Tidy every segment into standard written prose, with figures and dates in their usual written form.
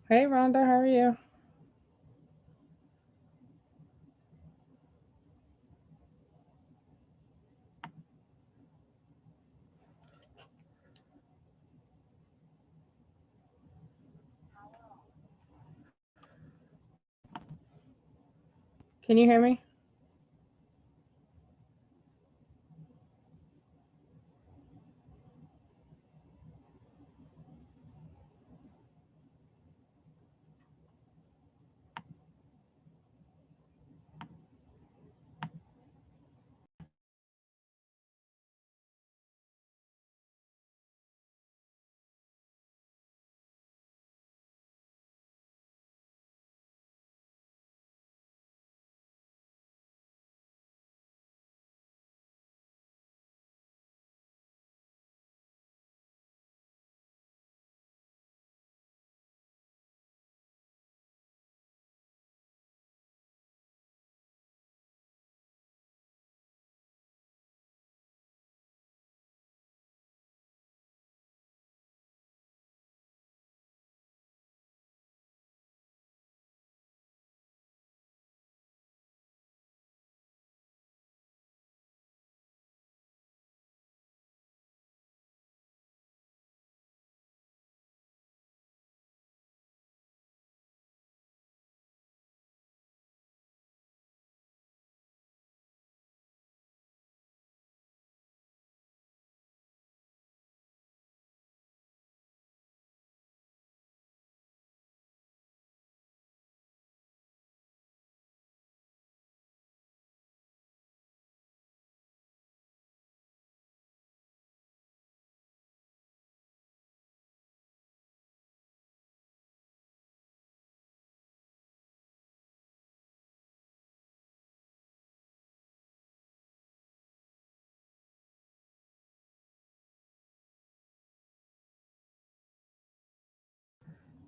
Hey, Rhonda, how are you? Can you hear me?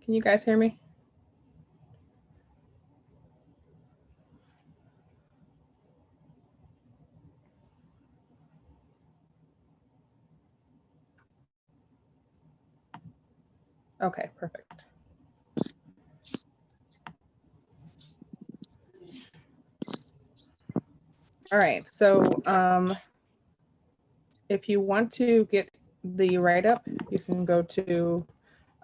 Can you guys hear me? Okay, perfect. All right, so if you want to get the write-up, you can go to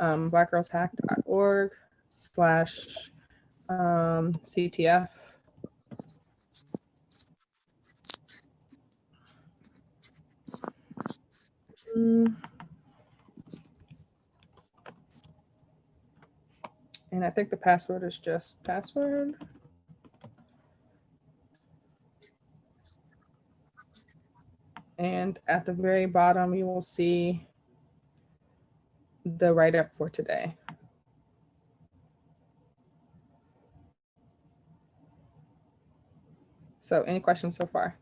blackgirlshack.org/CTF. And I think the password is just password. And at the very bottom, you will see the write-up for today. So any questions so far?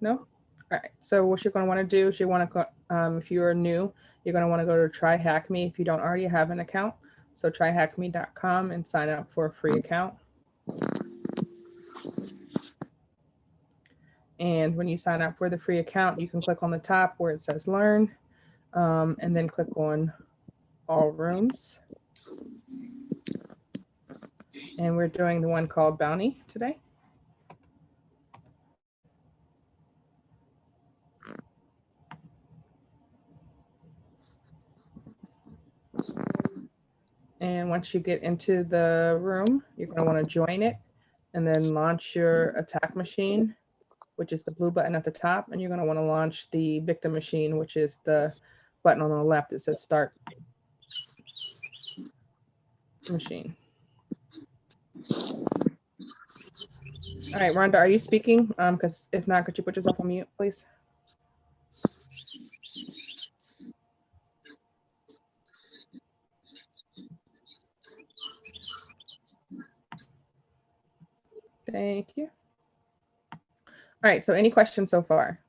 No? All right, so what you're going to want to do is you want to go, if you're new, you're going to want to go to Try Hack Me if you don't already have an account. So tryhackme.com and sign up for a free account. And when you sign up for the free account, you can click on the top where it says Learn, and then click on All Rooms. And we're doing the one called Bounty today. And once you get into the room, you're going to want to join it and then launch your attack machine, which is the blue button at the top. And you're going to want to launch the victim machine, which is the button on the left that says Start Machine. All right, Rhonda, are you speaking? Because if not, could you put yourself on mute, please? Thank you. All right, so any questions so far?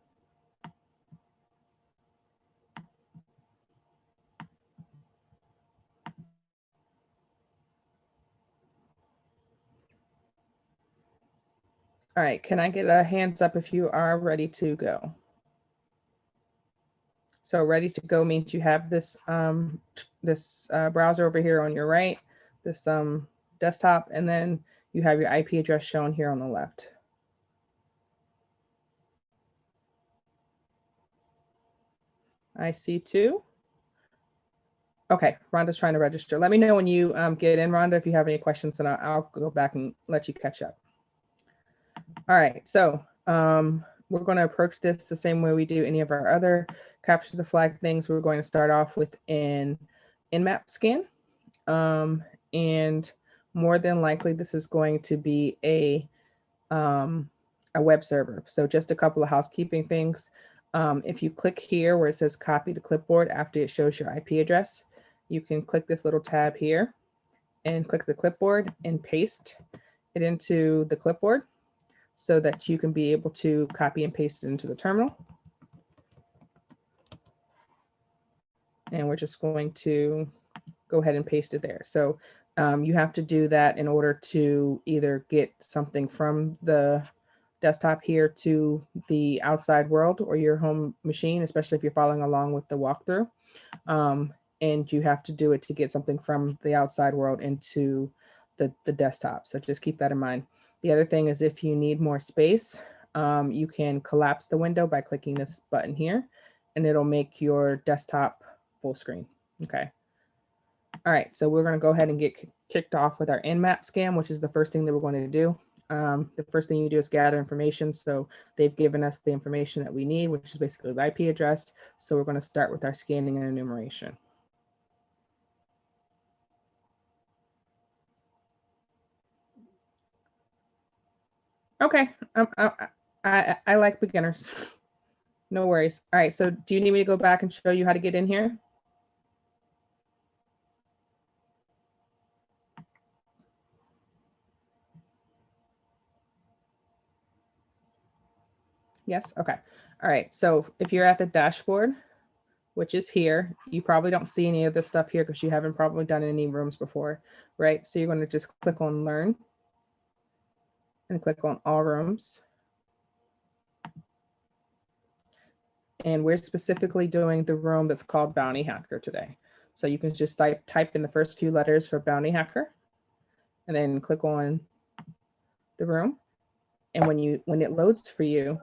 All right, can I get a hands up if you are ready to go? So ready to go means you have this browser over here on your right, this desktop, and then you have your IP address shown here on the left. I see two. Okay, Rhonda's trying to register. Let me know when you get in, Rhonda, if you have any questions, and I'll go back and let you catch up. All right, so we're going to approach this the same way we do any of our other capture the flag things. We're going to start off with an Nmap Scan. And more than likely, this is going to be a web server. So just a couple of housekeeping things. If you click here where it says copy to clipboard after it shows your IP address, you can click this little tab here and click the clipboard and paste it into the clipboard so that you can be able to copy and paste it into the terminal. And we're just going to go ahead and paste it there. So you have to do that in order to either get something from the desktop here to the outside world or your home machine, especially if you're following along with the walkthrough. And you have to do it to get something from the outside world into the desktop. So just keep that in mind. The other thing is if you need more space, you can collapse the window by clicking this button here, and it'll make your desktop full screen. Okay. All right, so we're going to go ahead and get kicked off with our Nmap Scan, which is the first thing that we're going to do. The first thing you do is gather information. So they've given us the information that we need, which is basically the IP address. So we're going to start with our scanning and enumeration. Okay, I like beginners. No worries. All right, so do you need me to go back and show you how to get in here? Yes, okay. All right, so if you're at the dashboard, which is here, you probably don't see any of this stuff here because you haven't probably done any rooms before, right? So you're going to just click on Learn and click on All Rooms. And we're specifically doing the room that's called Bounty Hacker today. So you can just type in the first few letters for Bounty Hacker and then click on the room. And when it loads for you,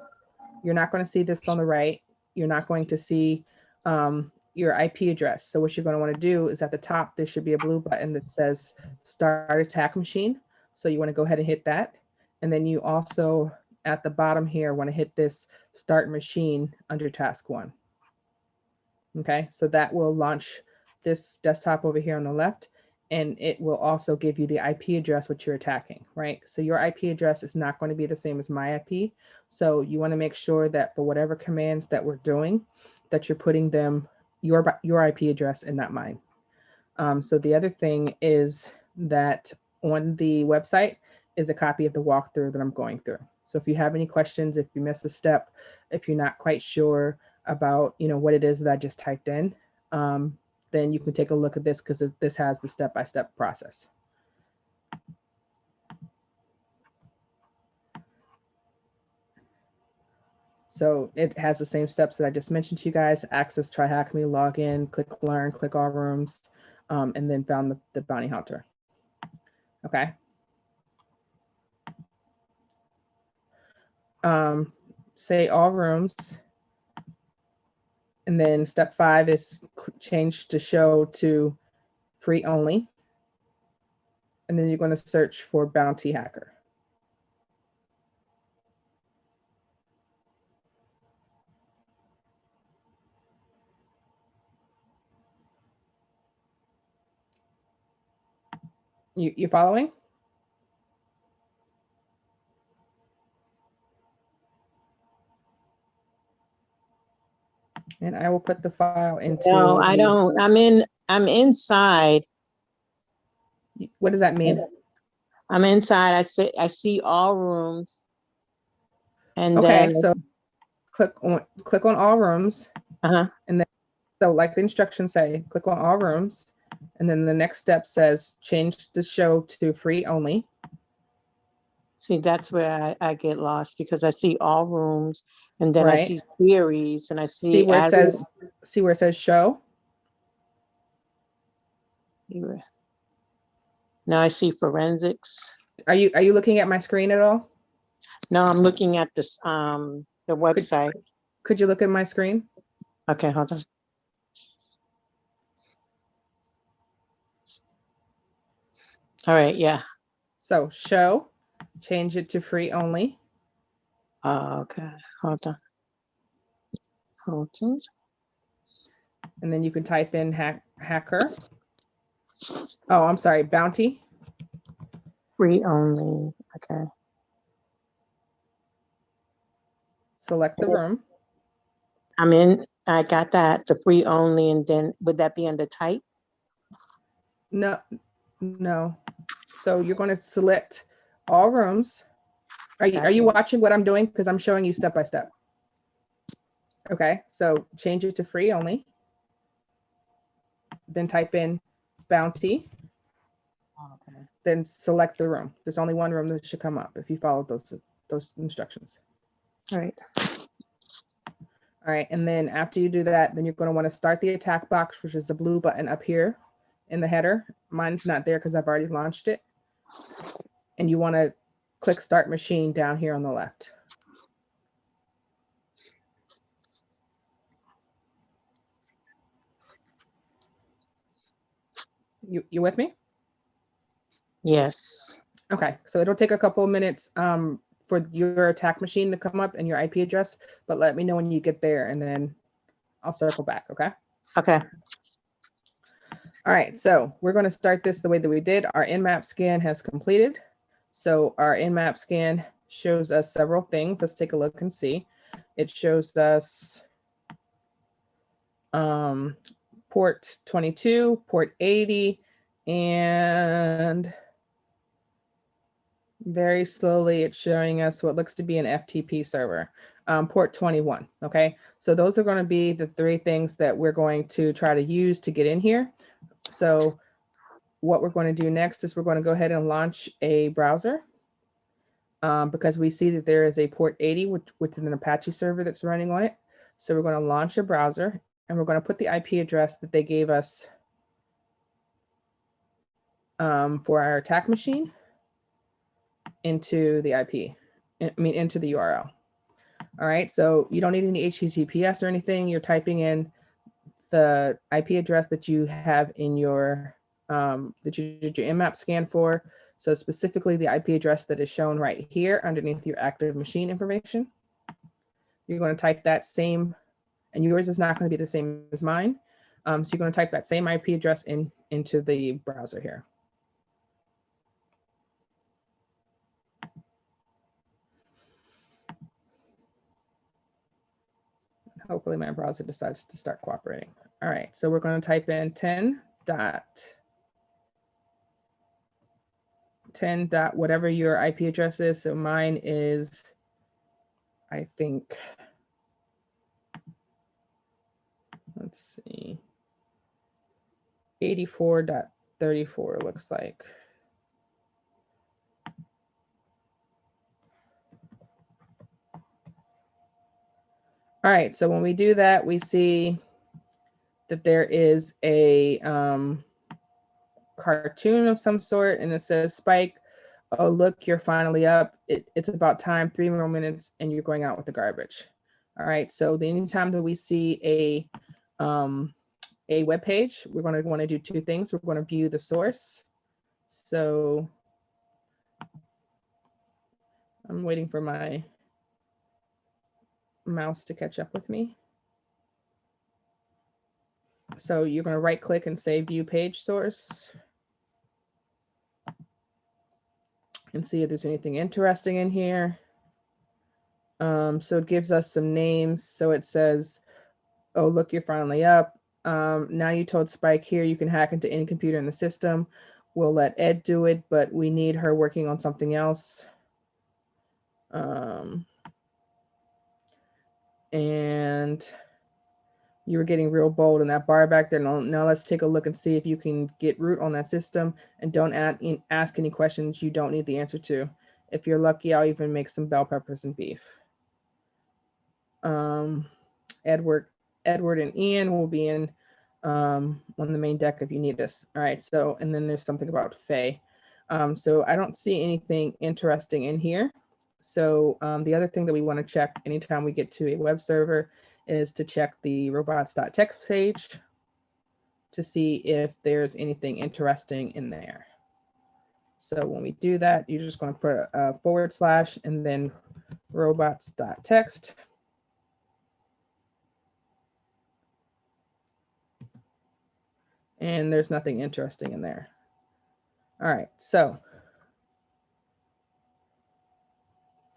you're not going to see this on the right. You're not going to see your IP address. So what you're going to want to do is at the top, there should be a blue button that says Start Attack Machine. So you want to go ahead and hit that. And then you also, at the bottom here, want to hit this Start Machine under Task 1. Okay, so that will launch this desktop over here on the left, and it will also give you the IP address which you're attacking, right? So your IP address is not going to be the same as my IP. So you want to make sure that for whatever commands that we're doing, that you're putting them your IP address and not mine. So the other thing is that on the website is a copy of the walkthrough that I'm going through. So if you have any questions, if you missed a step, if you're not quite sure about what it is that I just typed in, then you can take a look at this because this has the step-by-step process. So it has the same steps that I just mentioned to you guys: access, try hack me, log in, click learn, click all rooms, and then found the bounty hunter. Okay. Say all rooms. And then step 5 is change to show to free only. And then you're going to search for bounty hacker. You following? And I will put the file into. No, I don't. I'm inside. What does that mean? I'm inside. I see all rooms. And okay, then so click on all rooms. And then so like the instructions say, click on all rooms. And then the next step says change the show to free only. See, that's where I get lost because I see all rooms and then right. I see series and I see where it says see where it says show? Now I see forensics. Are you looking at my screen at all? No, I'm looking at this, the website. Could you look at my screen? Okay, hold on. All right, yeah. So show, change it to free only. Okay, hold on. Hold on. And then you can type in hacker. Oh, I'm sorry, bounty. Free only, okay. Select the room. I'm in, I got that, the free only, and then would that be under type? No, no. So you're going to select all rooms. Are you watching what I'm doing? Because I'm showing you step by step. Okay, so change it to free only. Then type in bounty. Okay. Then select the room. There's only one room that should come up if you follow those instructions. All right. All right, and then after you do that, then you're going to want to start the attack box, which is the blue button up here in the header. Mine's not there because I've already launched it. And you want to click Start Machine down here on the left. You with me? Yes. Okay, so it'll take a couple of minutes for your attack machine to come up and your IP address, but let me know when you get there and then I'll circle back, okay? Okay. All right, so we're going to start this the way that we did. Our Nmap scan has completed. So our Nmap scan shows us several things. Let's take a look and see. It shows us port 22, port 80, and very slowly it's showing us what looks to be an FTP server, port 21, okay? So those are going to be the three things that we're going to try to use to get in here. So what we're going to do next is we're going to go ahead and launch a browser because we see that there is a port 80 with an Apache server that's running on it. So we're going to launch a browser and we're going to put the IP address that they gave us for our attack machine into the IP, into the URL. All right, so you don't need any HTTPS or anything. You're typing in the IP address that you have in your, that you did your Nmap scan for. So specifically the IP address that is shown right here underneath your active machine information. You're going to type that same, and yours is not going to be the same as mine. So you're going to type that same IP address into the browser here. Hopefully my browser decides to start cooperating. All right, so we're going to type in 10 dot whatever your IP address is. So mine is, I think, let's see, 84.34 looks like. All right, so when we do that, we see that there is a cartoon of some sort and it says, Spike, oh, look, you're finally up. It's about time, 3 more minutes, and you're going out with the garbage. All right, so anytime that we see a web page, we're going to want to do two things. We're going to view the source. So I'm waiting for my mouse to catch up with me. So you're going to right click and say view page source and see if there's anything interesting in here. So it gives us some names. So it says, oh, look, you're finally up. Now you told Spike here you can hack into any computer in the system. We'll let Ed do it, but we need her working on something else. And you were getting real bold in that bar back there. Now let's take a look and see if you can get root on that system and don't ask any questions you don't need the answer to. If you're lucky, I'll even make some bell peppers and beef. Ed Edward and Ian will be in on the main deck if you need us. All right, so, and then there's something about Faye. So I don't see anything interesting in here. So the other thing that we want to check anytime we get to a web server is to check the robots.txt page to see if there's anything interesting in there. So when we do that, you're just going to put a / and then robots.txt. And there's nothing interesting in there. All right, so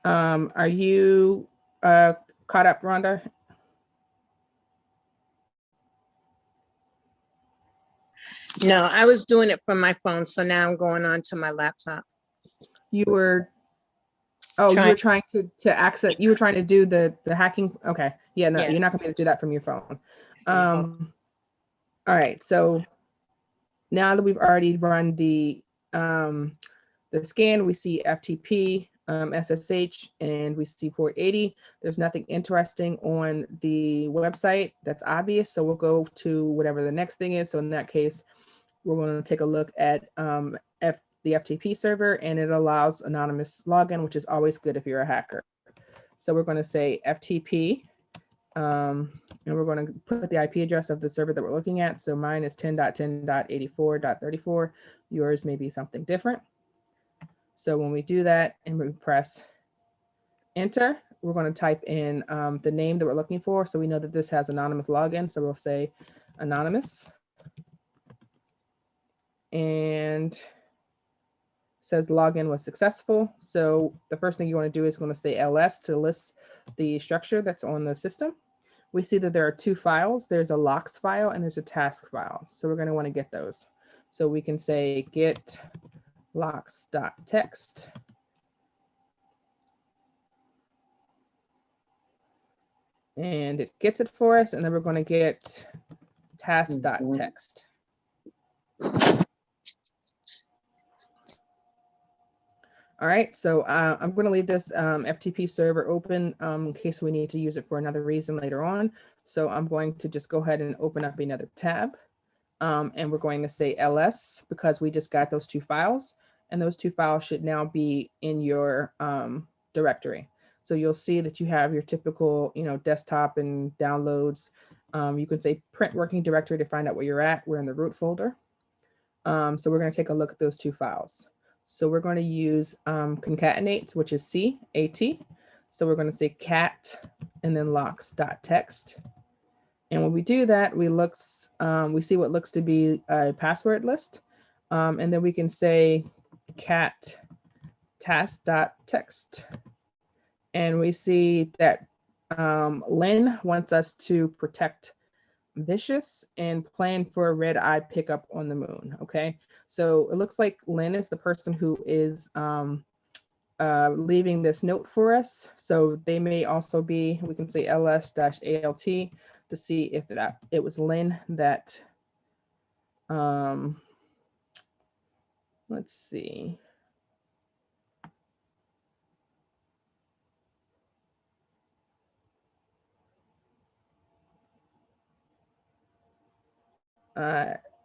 are you caught up, Rhonda? No, I was doing it from my phone, so now I'm going on to my laptop. You were, oh, you were trying to access, you were trying to do the hacking. Okay, yeah, no, you're not gonna be able to do that from your phone. All right, so now that we've already run the scan, we see FTP, SSH, and we see port 80. There's nothing interesting on the website that's obvious, so we'll go to whatever the next thing is. So in that case, we're going to take a look at the FTP server, and it allows anonymous login, which is always good if you're a hacker. So we're going to say FTP, and we're going to put the IP address of the server that we're looking at. So mine is 10.10.84.34. Yours may be something different. So when we do that and we press enter, we're going to type in the name that we're looking for. So we know that this has anonymous login. So we'll say anonymous. And says login was successful. So the first thing you want to do is going to say ls to list the structure that's on the system. We see that there are two files. There's a logs file and there's a task file. So we're going to want to get those. So we can say get logs.txt. And it gets it for us. And then we're going to get task.txt. All right, so I'm going to leave this FTP server open in case we need to use it for another reason later on. So I'm going to just go ahead and open up another tab. And we're going to say ls because we just got those two files. And those two files should now be in your directory. So you'll see that you have your typical, desktop and downloads. You can say print working directory to find out where you're at. We're in the root folder. So we're going to take a look at those two files. So we're going to use concatenate, which is CAT. So we're going to say cat and then logs.txt. And when we do that, we see what looks to be a password list. And then we can say cat task.txt. And we see that Lynn wants us to protect Vicious and plan for a red eye pickup on the moon. Okay, so it looks like Lynn is the person who is leaving this note for us. So they may also be, we can say ls-alt to see if it was Lynn that, let's see.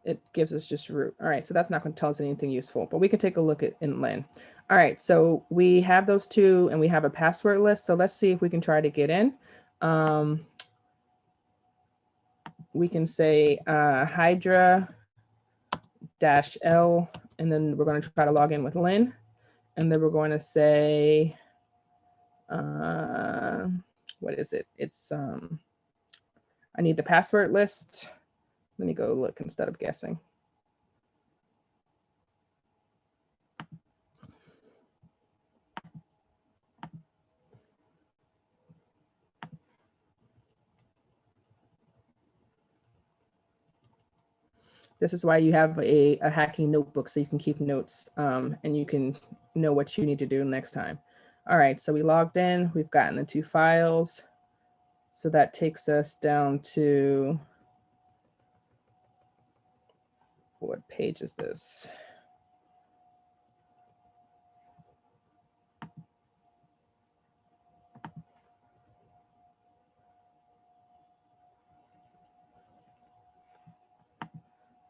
It gives us just root. All right, so that's not going to tell us anything useful, but we can take a look at in Lynn. All right, so we have those two and we have a password list. So let's see if we can try to get in. We can say Hydra-L, and then we're going to try to log in with Lynn. And then we're going to say, what is it? It's, I need the password list. Let me go look instead of guessing. This is why you have a hacking notebook, so you can keep notes and you can know what you need to do next time. All right, so we logged in, we've gotten the two files. So that takes us down to, what page is this?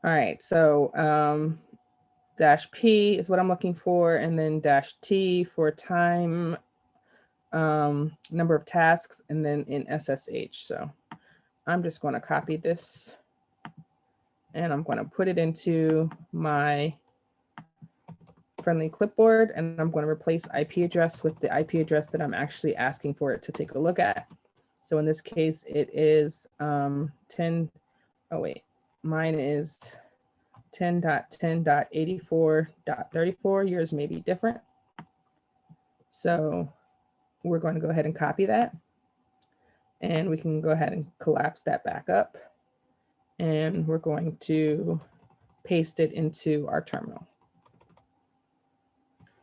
All right, so -P is what I'm looking for, and then -T for time, number of tasks, and then in SSH. So I'm just going to copy this and I'm going to put it into my friendly clipboard, and I'm going to replace IP address with the IP address that I'm actually asking for it to take a look at. So in this case, it is 10, oh wait, mine is 10.10.84.34. Yours may be different. So we're going to go ahead and copy that. And we can go ahead and collapse that back up. And we're going to paste it into our terminal.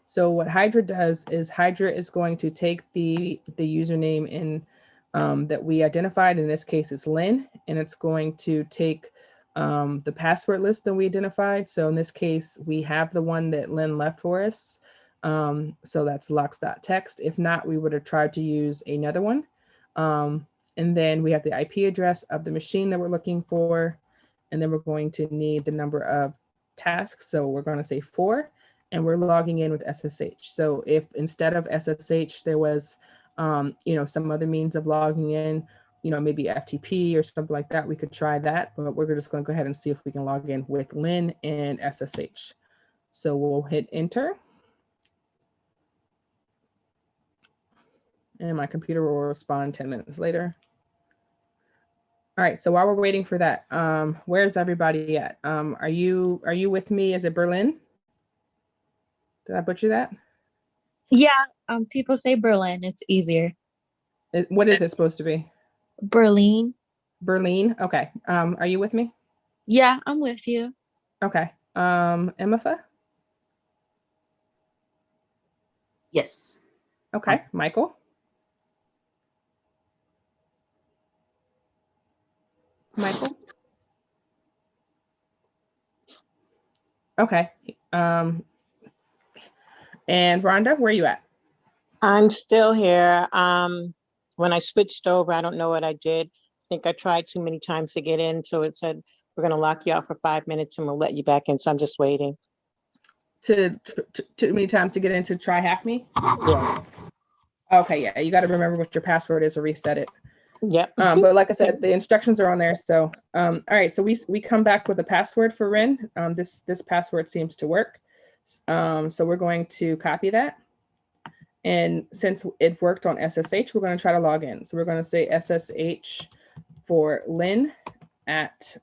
So what Hydra does is Hydra is going to take the username in that we identified. In this case, it's Lynn, and it's going to take the password list that we identified. So in this case, we have the one that Lynn left for us. So that's locks.txt. If not, we would have tried to use another one. And then we have the IP address of the machine that we're looking for. And then we're going to need the number of tasks. So we're going to say 4, and we're logging in with SSH. So if instead of SSH, there was, some other means of logging in, maybe FTP or something like that, we could try that. But we're just going to go ahead and see if we can log in with Lynn and SSH. So we'll hit enter. And my computer will respond 10 minutes later. All right, so while we're waiting for that, where's everybody at? Are you with me? Is it Berlin? Did I butcher that? Yeah, people say Berlin. It's easier. What is it supposed to be? Berlin. Berlin. Okay. Are you with me? Yeah, I'm with you. Okay. Emifa? Yes. Okay. Michael? Michael? Okay. And Rhonda, where are you at? I'm still here. When I switched over, I don't know what I did. I think I tried too many times to get in. So it said, we're going to lock you out for 5 minutes and we'll let you back in. So I'm just waiting. Too many times to get in to try hack me? Yeah. Okay, yeah, you got to remember what your password is or reset it. Yep. But like I said, the instructions are on there. So, all right, so we come back with a password for Rin. This password seems to work. So we're going to copy that. And since it worked on SSH, we're going to try to log in. So we're going to say SSH for Lynn at,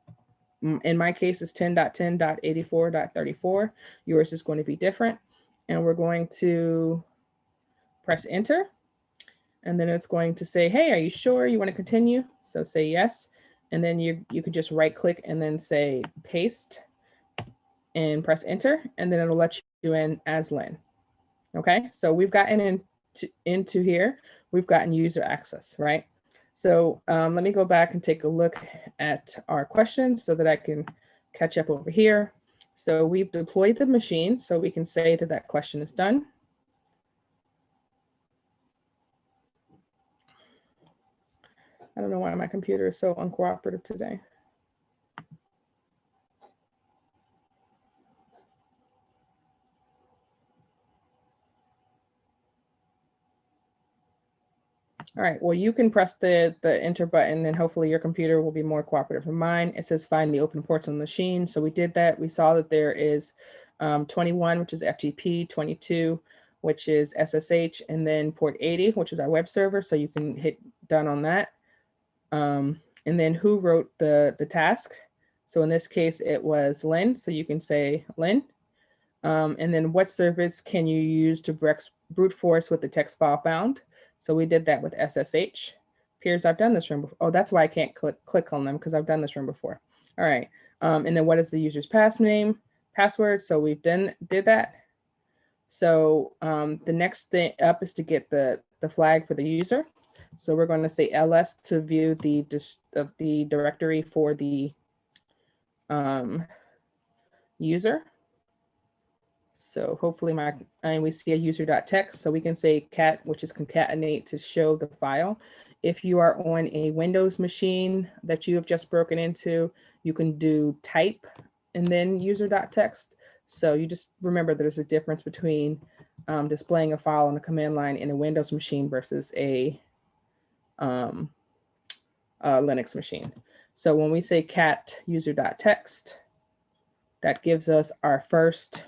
in my case, it's 10.10.84.34. Yours is going to be different. And we're going to press enter. And then it's going to say, hey, are you sure you want to continue? So say yes. And then you can just right click and then say paste and press enter. And then it'll let you in as Lynn. Okay, so we've gotten into here. We've gotten user access, right? So let me go back and take a look at our questions so that I can catch up over here. So we've deployed the machine, so we can say that that question is done. I don't know why my computer is so uncooperative today. All right, well, you can press the enter button and hopefully your computer will be more cooperative than mine. It says find the open ports on the machine. So we did that. We saw that there is 21, which is FTP, 22, which is SSH, and then port 80, which is our web server. So you can hit done on that. And then who wrote the task? So in this case, it was Lynn. So you can say Lynn. And then what service can you use to brute force with the text file found? So we did that with SSH. Peers, I've done this room before. Oh, that's why I can't click on them because I've done this room before. All right. And then what is the user's password? So we've did that. So the next thing up is to get the flag for the user. So we're going to say ls to view the directory for the user. So hopefully we see a user.txt, so we can say cat, which is concatenate to show the file. If you are on a Windows machine that you have just broken into, you can do type and then user.txt. So you just remember there's a difference between displaying a file on the command line in a Windows machine versus a Linux machine. So when we say cat user.txt, that gives us our first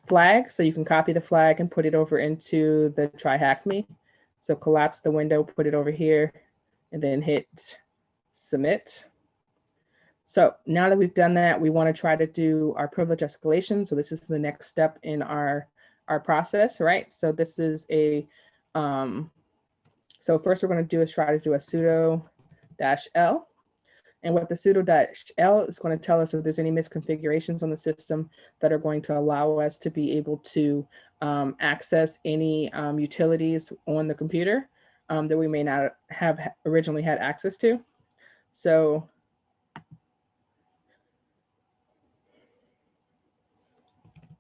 flag. So you can copy the flag and put it over into the try hack me. So collapse the window, put it over here, and then hit submit. So now that we've done that, we want to try to do our privilege escalation. So this is the next step in our process, right? So this is a, so first we're going to do is try to do a sudo -l. And what the sudo -l is going to tell us if there's any misconfigurations on the system that are going to allow us to be able to access any utilities on the computer that we may not have originally had access to. So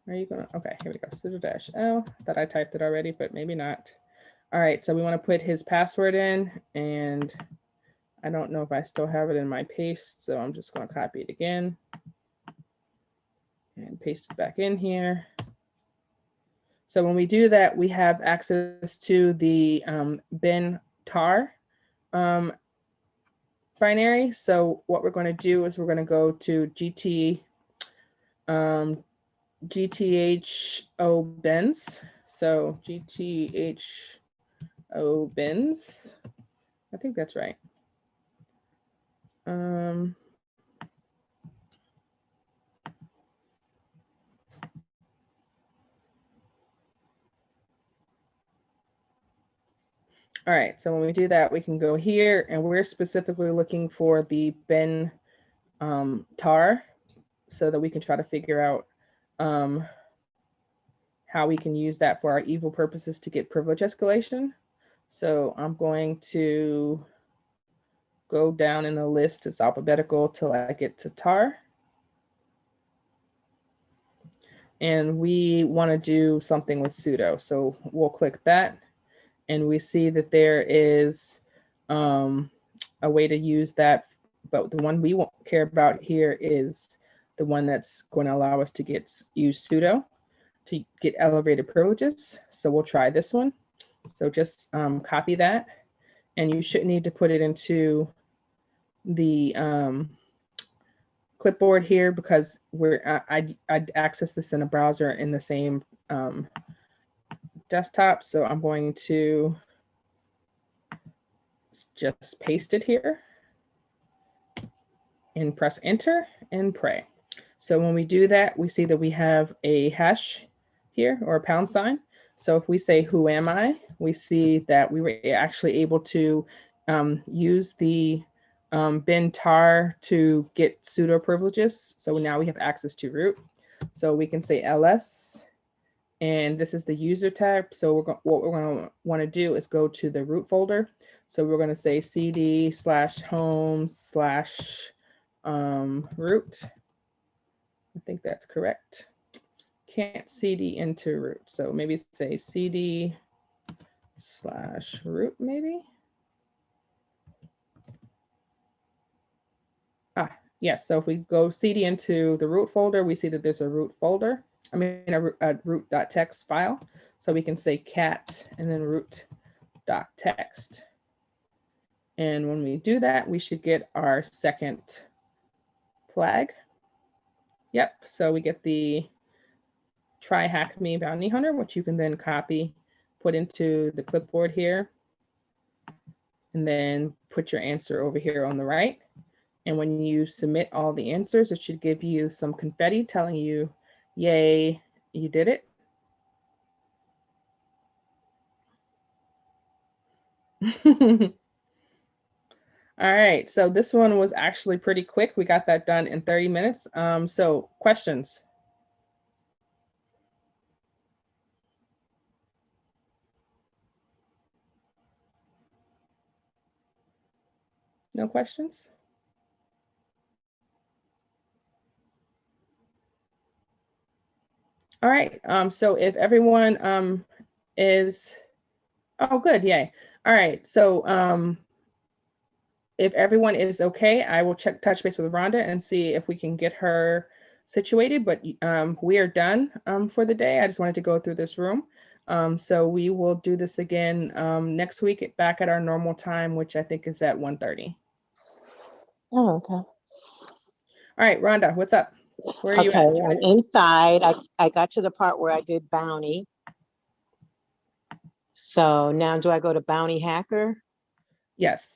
are you gonna, okay, here we go, sudo -l. I thought I typed it already, but maybe not. All right, so we want to put his password in, and I don't know if I still have it in my paste, so I'm just going to copy it again and paste it back in here. So when we do that, we have access to the bin tar binary. So what we're going to do is we're going to go to GTHO bins. So GTHO bins. I think that's right. All right, so when we do that, we can go here, and we're specifically looking for the bin tar so that we can try to figure out how we can use that for our evil purposes to get privilege escalation. So I'm going to go down in the list. It's alphabetical till I get to tar. And we want to do something with sudo. So we'll click that. And we see that there is a way to use that, but the one we won't care about here is the one that's going to allow us to use sudo to get elevated privileges. So we'll try this one. So just copy that, and you shouldn't need to put it into the clipboard here because I'd access this in a browser in the same desktop. So I'm going to just paste it here and press enter and pray. So when we do that, we see that we have a hash here or a pound sign. So if we say, who am I? We see that we were actually able to use the bin tar to get sudo privileges. So now we have access to root. So we can say ls. And this is the user tab. So what we're going to want to do is go to the root folder. So we're going to say cd/home/root. I think that's correct. Can't cd into root. So maybe say cd/root maybe. Yes. So if we go cd into the root folder, we see that there's a root folder. I mean, a root.txt file. So we can say cat and then root.txt. And when we do that, we should get our second flag. Yep. So we get the try hack me bounty hunter, which you can then copy, put into the clipboard here, and then put your answer over here on the right. And when you submit all the answers, it should give you some confetti telling you, yay, you did it. All right, so this one was actually pretty quick. We got that done in 30 minutes. So questions? No questions? All right, so if everyone is, oh good, yay. All right, so if everyone is okay, I will touch base with Rhonda and see if we can get her situated, but we are done for the day. I just wanted to go through this room. So we will do this again next week back at our normal time, which I think is at 1:30. Oh, okay. All right, Rhonda, what's up? Where are you Okay, at? I'm inside. I got to the part where I did bounty. So now do I go to bounty hacker? Yes.